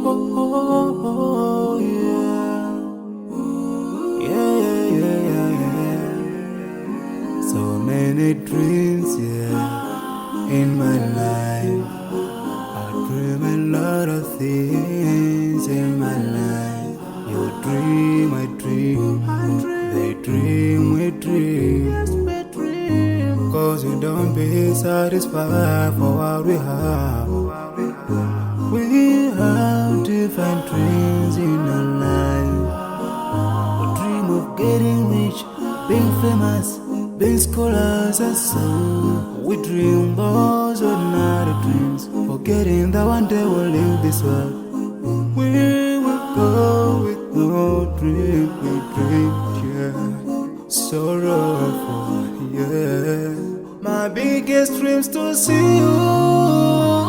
oh, yeah. Yeah, yeah, yeah, yeah. So many dreams, yeah, in my life. I dream a lot of things in my life. You dream, I dream. They dream, we dream. Cause we don't be satisfied for what we have. We have different dreams in our life. We dream of getting rich, being famous, being scholars and so. We dream those ordinary dreams, forgetting that one day we'll leave this world. We will go with no dream, we dream, yeah. Sorrowful, yeah. My biggest dream's to see you